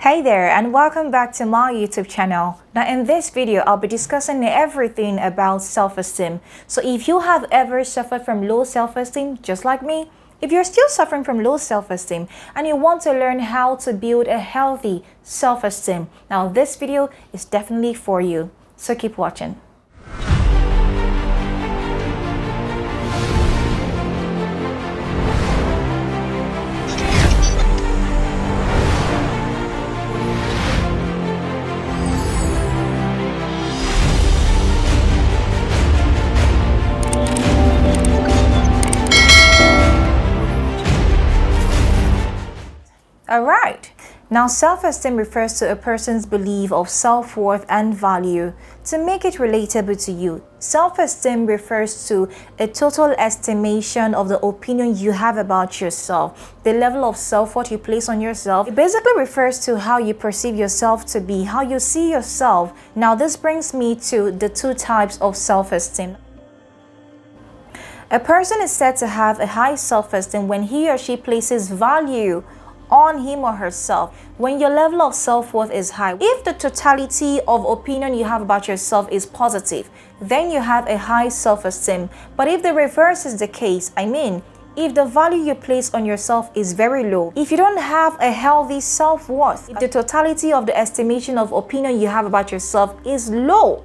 Hey there, and welcome back to my YouTube channel. Now in this video, I'll be discussing everything about self-esteem. So if you have ever suffered from low self-esteem, just like me, if you're still suffering from low self-esteem and you want to learn how to build a healthy self-esteem, now this video is definitely for you. So keep watching. Alright, now self-esteem refers to a person's belief of self-worth and value. To make it relatable to you, self-esteem refers to a total estimation of the opinion you have about yourself, the level of self-worth you place on yourself. It basically refers to how you perceive yourself to be, how you see yourself. Now this brings me to the two types of self-esteem. A person is said to have a high self-esteem when he or she places value on him or herself, when your level of self-worth is high. If the totality of opinion you have about yourself is positive, then you have a high self-esteem. But if the reverse is the case, if the value you place on yourself is very low, if you don't have a healthy self-worth, if the totality of the estimation of opinion you have about yourself is low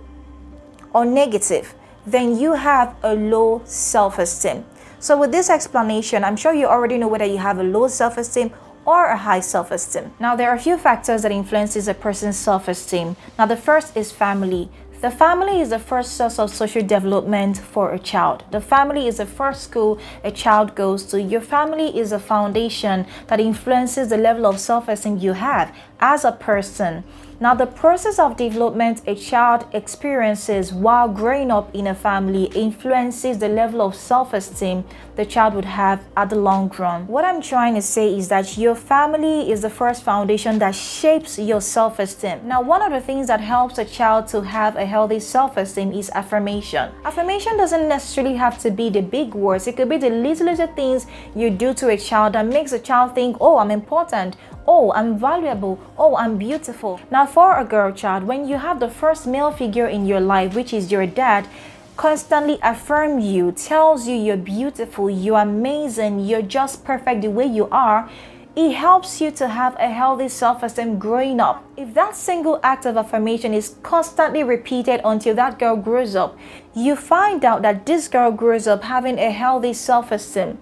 or negative, then you have a low self-esteem. So with this explanation, I'm sure you already know whether you have a low self-esteem or a high self-esteem. Now there are a few factors that influences a person's self-esteem. Now the first is family. The family is the first source of social development for a child. The family is the first school a child goes to. Your family is a foundation that influences the level of self-esteem you have as a person. Now, the process of development a child experiences while growing up in a family influences the level of self-esteem the child would have at the long run. What I'm trying to say is that your family is the first foundation that shapes your self-esteem. Now, one of the things that helps a child to have a healthy self-esteem is affirmation. Affirmation doesn't necessarily have to be the big words. It could be the little things you do to a child that makes a child think, oh, I'm important. Oh, I'm valuable. Oh, I'm beautiful. Now, for a girl child, when you have the first male figure in your life, which is your dad, constantly affirm you, tells you you're beautiful, you're amazing, you're just perfect the way you are, it helps you to have a healthy self-esteem growing up. If that single act of affirmation is constantly repeated until that girl grows up, you find out that this girl grows up having a healthy self-esteem.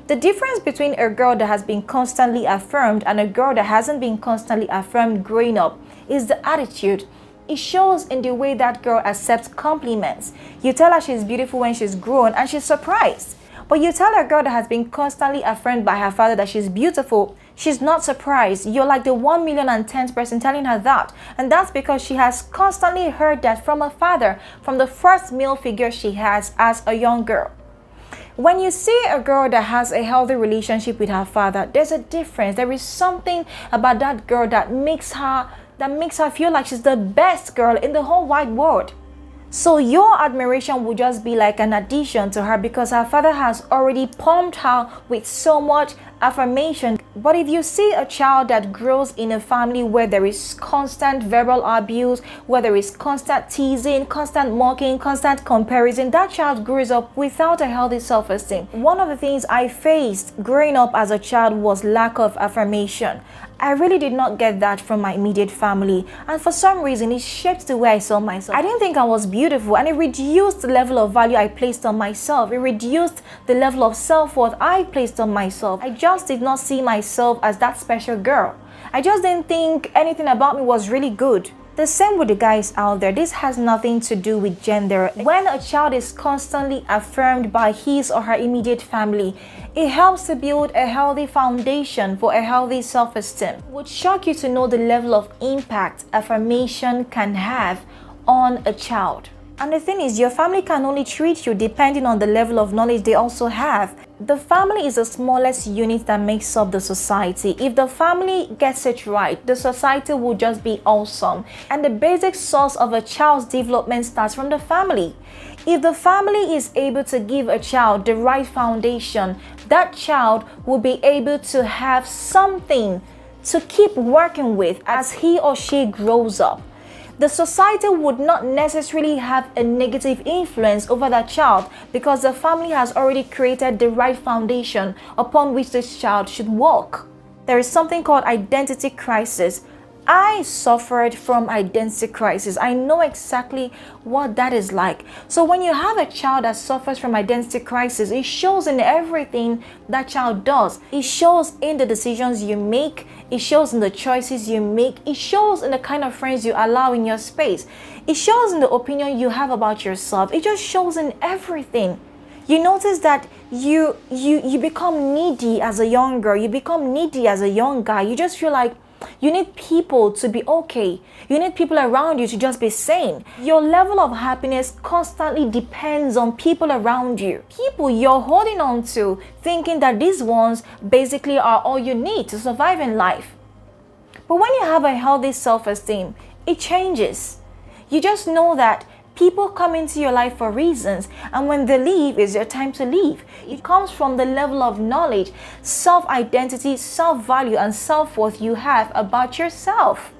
The difference between a girl that has been constantly affirmed and a girl that hasn't been constantly affirmed growing up is the attitude. It shows in the way that girl accepts compliments. You tell her she's beautiful when she's grown and she's surprised. But you tell a girl that has been constantly affirmed by her father that she's beautiful, she's not surprised. You're like the 1,010th person telling her that. And that's because she has constantly heard that from her father, from the first male figure she has as a young girl. When you see a girl that has a healthy relationship with her father, there's a difference. There is something about that girl that makes her feel like she's the best girl in the whole wide world. So your admiration would just be like an addition to her because her father has already pumped her with so much affirmation. But if you see a child that grows in a family where there is constant verbal abuse, where there is constant teasing, constant mocking, constant comparison, that child grows up without a healthy self-esteem. One of the things I faced growing up as a child was lack of affirmation. I really did not get that from my immediate family, and for some reason it shaped the way I saw myself. I didn't think I was beautiful, and it reduced the level of value I placed on myself. It reduced the level of self-worth I placed on myself. I just did not see myself as that special girl. I just didn't think anything about me was really good. The same with the guys out there. This has nothing to do with gender. When a child is constantly affirmed by his or her immediate family, it helps to build a healthy foundation for a healthy self-esteem. It would shock you to know the level of impact affirmation can have on a child. And the thing is, your family can only treat you depending on the level of knowledge they also have. The family is the smallest unit that makes up the society. If the family gets it right, the society will just be awesome. And the basic source of a child's development starts from the family. If the family is able to give a child the right foundation, that child will be able to have something to keep working with as he or she grows up. The society would not necessarily have a negative influence over that child because the family has already created the right foundation upon which this child should walk. There is something called identity crisis. I suffered from identity crisis. I know exactly what that is like. So when you have a child that suffers from identity crisis, it shows in everything that child does. It shows in the decisions you make. It shows in the choices you make. It shows in the kind of friends you allow in your space. It shows in the opinion you have about yourself. It just shows in everything. You notice that you become needy as a young girl. You become needy as a young guy. You just feel like you need people to be okay. You need people around you to just be sane. Your level of happiness constantly depends on people around you. People you're holding on to, thinking that these ones basically are all you need to survive in life. But when you have a healthy self-esteem, it changes. You just know that people come into your life for reasons, and when they leave, it's your time to leave. It comes from the level of knowledge, self-identity, self-value, and self-worth you have about yourself.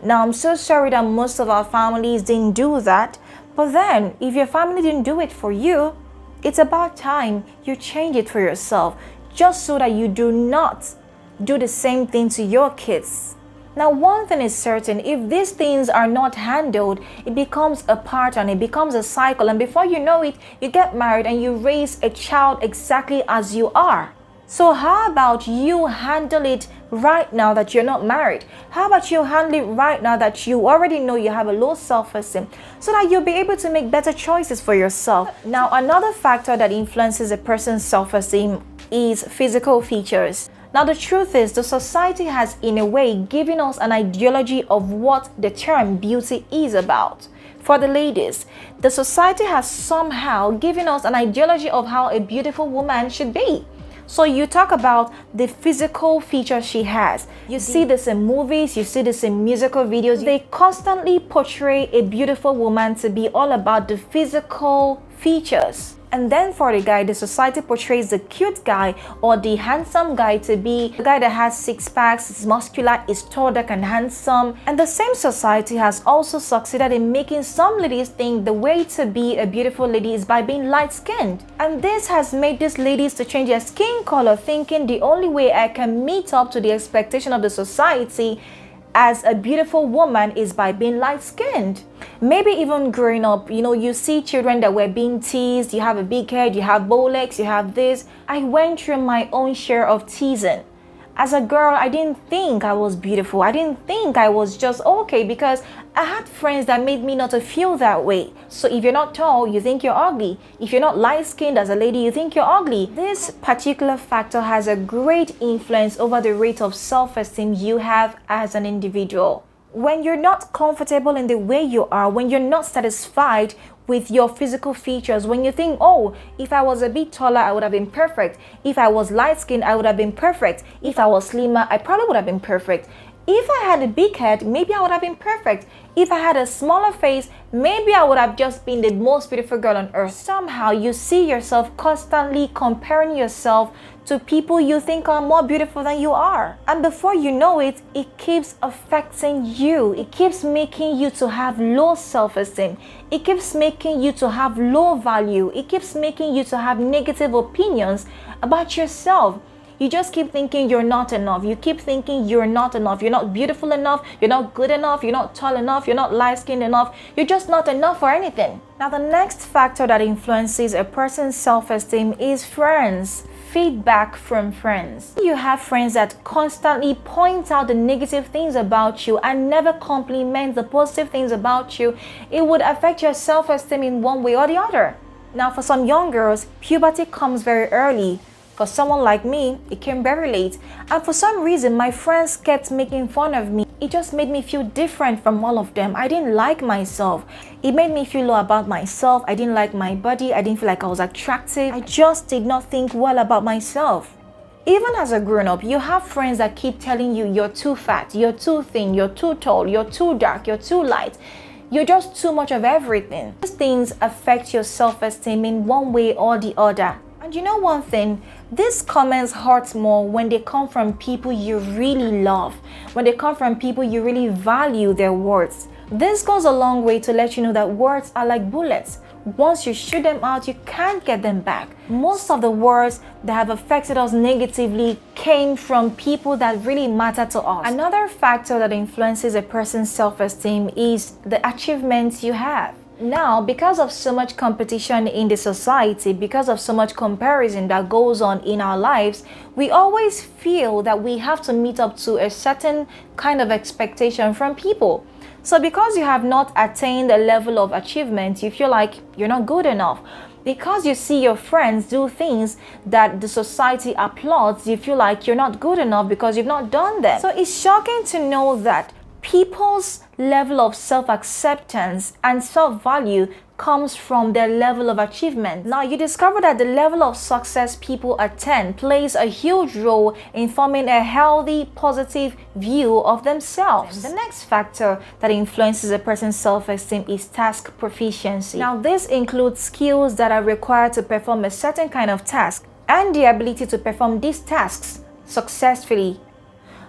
Now, I'm so sorry that most of our families didn't do that, but then, if your family didn't do it for you, it's about time you change it for yourself, just so that you do not do the same thing to your kids. Now, one thing is certain, if these things are not handled, it becomes a pattern, it becomes a cycle, and before you know it, you get married and you raise a child exactly as you are. So how about you handle it right now that you're not married? How about you handle it right now that you already know you have a low self-esteem, so that you'll be able to make better choices for yourself? Now, another factor that influences a person's self-esteem is physical features. Now, the truth is, the society has, in a way, given us an ideology of what the term beauty is about. For the ladies, the society has somehow given us an ideology of how a beautiful woman should be. So you talk about the physical features she has. You see this in movies, you see this in musical videos. They constantly portray a beautiful woman to be all about the physical features. And then for the guy, the society portrays the cute guy or the handsome guy to be the guy that has six packs, is muscular, is tall, dark, and handsome. And the same society has also succeeded in making some ladies think the way to be a beautiful lady is by being light-skinned. And this has made these ladies to change their skin color, thinking the only way I can meet up to the expectation of the society as a beautiful woman is by being light-skinned. Maybe even growing up, you see children that were being teased. You have a big head, you have bow legs, you have this. I went through my own share of teasing. As a girl, I didn't think I was beautiful. I didn't think I was just okay, because I had friends that made me not to feel that way. So if you're not tall, you think you're ugly. If you're not light-skinned as a lady, you think you're ugly. This particular factor has a great influence over the rate of self-esteem you have as an individual. When you're not comfortable in the way you are, when you're not satisfied with your physical features, when you think, oh, if I was a bit taller, I would have been perfect. If I was light-skinned, I would have been perfect. If I was slimmer, I probably would have been perfect. If I had a big head, maybe I would have been perfect. If I had a smaller face, maybe I would have just been the most beautiful girl on earth. Somehow you see yourself constantly comparing yourself to people you think are more beautiful than you are. And before you know it, it keeps affecting you. It keeps making you to have low self-esteem. It keeps making you to have low value. It keeps making you to have negative opinions about yourself. You just keep thinking you're not enough. You keep thinking you're not enough. You're not beautiful enough. You're not good enough. You're not tall enough. You're not light-skinned enough. You're just not enough for anything. Now, the next factor that influences a person's self-esteem is friends. Feedback from friends. You have friends that constantly point out the negative things about you and never compliment the positive things about you. It would affect your self-esteem in one way or the other. Now, for some young girls, puberty comes very early. For someone like me, it came very late. And for some reason, my friends kept making fun of me. It just made me feel different from all of them. I didn't like myself. It made me feel low about myself. I didn't like my body. I didn't feel like I was attractive. I just did not think well about myself. Even as a grown-up, you have friends that keep telling you you're too fat, you're too thin, you're too tall, you're too dark, you're too light. You're just too much of everything. These things affect your self-esteem in one way or the other. And you know one thing, These comments hurt more when they come from people you really love, when they come from people you really value their words. This goes a long way to let you know that words are like bullets. Once you shoot them out, you can't get them back. Most of the words that have affected us negatively came from people that really matter to us. Another factor that influences a person's self-esteem is the achievements you have. Now, because of so much competition in the society, because of so much comparison that goes on in our lives, we always feel that we have to meet up to a certain kind of expectation from people. So because you have not attained a level of achievement, you feel like you're not good enough. Because you see your friends do things that the society applauds, you feel like you're not good enough because you've not done them. So it's shocking to know that people's level of self-acceptance and self-value comes from their level of achievement. Now, you discover that the level of success people attain plays a huge role in forming a healthy, positive view of themselves. The next factor that influences a person's self-esteem is task proficiency. Now, this includes skills that are required to perform a certain kind of task and the ability to perform these tasks successfully.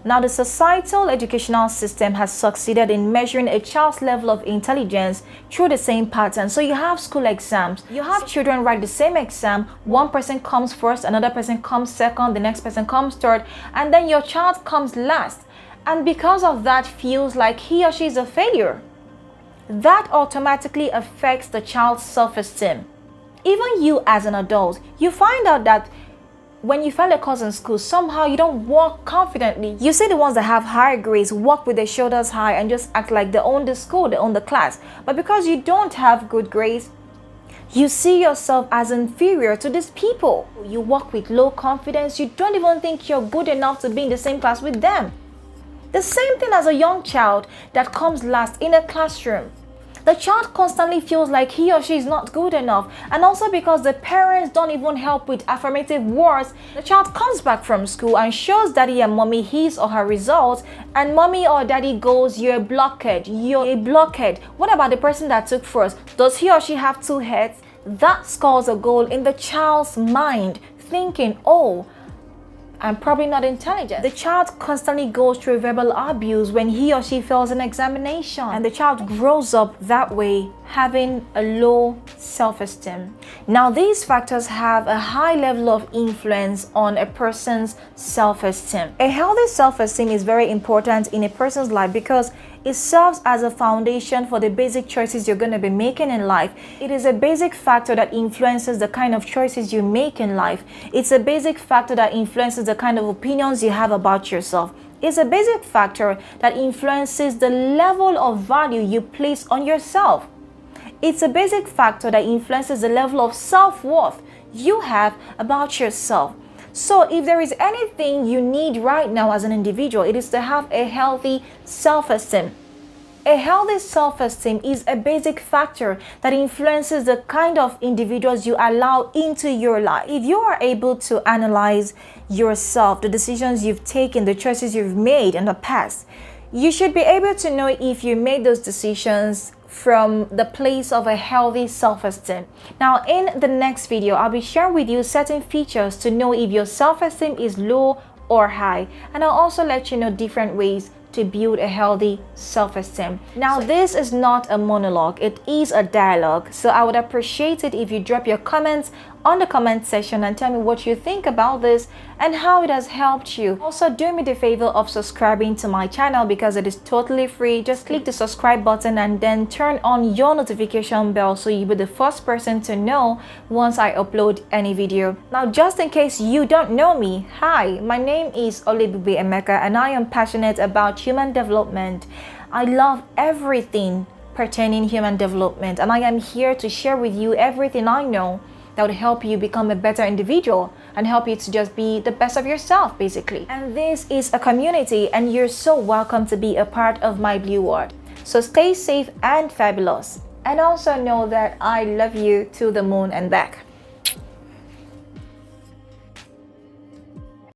Now, the societal educational system has succeeded in measuring a child's level of intelligence through the same pattern. So you have school exams. You have children write the same exam. One person comes first, another person comes second, the next person comes third, and then your child comes last. And because of that, feels like he or she is a failure. That automatically affects the child's self-esteem. Even you as an adult, you find out that when you fail a course in school, somehow you don't walk confidently. You see the ones that have higher grades walk with their shoulders high and just act like they own the school, they own the class. But because you don't have good grades, you see yourself as inferior to these people. You walk with low confidence. You don't even think you're good enough to be in the same class with them. The same thing as a young child that comes last in a classroom. The child constantly feels like he or she is not good enough, and also because the parents don't even help with affirmative words, the child comes back from school and shows daddy and mommy his or her results, and mommy or daddy goes, "You're a blockhead, you're a blockhead." What about the person that took first? Does he or she have two heads? That scores a goal in the child's mind, thinking, "Oh, I'm probably not intelligent." The child constantly goes through verbal abuse when he or she fails an examination, and the child grows up that way, having a low self-esteem. Now, these factors have a high level of influence on a person's self-esteem. A healthy self-esteem is very important in a person's life because it serves as a foundation for the basic choices you're going to be making in life. It is a basic factor that influences the kind of choices you make in life. It's a basic factor that influences the kind of opinions you have about yourself. It's a basic factor that influences the level of value you place on yourself. It's a basic factor that influences the level of self-worth you have about yourself. So if there is anything you need right now as an individual, it is to have a healthy self-esteem. A healthy self-esteem is a basic factor that influences the kind of individuals you allow into your life. If you are able to analyze yourself, the decisions you've taken, the choices you've made in the past, you should be able to know if you made those decisions from the place of a healthy self-esteem. Now, in the next video, I'll be sharing with you certain features to know if your self-esteem is low or high, and I'll also let you know different ways to build a healthy self-esteem. Now, this is not a monologue, it is a dialogue, so I would appreciate it if you drop your comments on the comment section and tell me what you think about this and how it has helped you. Also, do me the favor of subscribing to my channel because it is totally free. Just click the subscribe button and then turn on your notification bell so you'll be the first person to know once I upload any video. Now, just in case you don't know me, hi, my name is Oluebube Emeka and I am passionate about human development. I love everything pertaining human development, and I am here to share with you everything I know that would help you become a better individual and help you to just be the best of yourself, basically. And this is a community, and you're so welcome to be a part of my blue world. So stay safe and fabulous, and also know that I love you to the moon and back.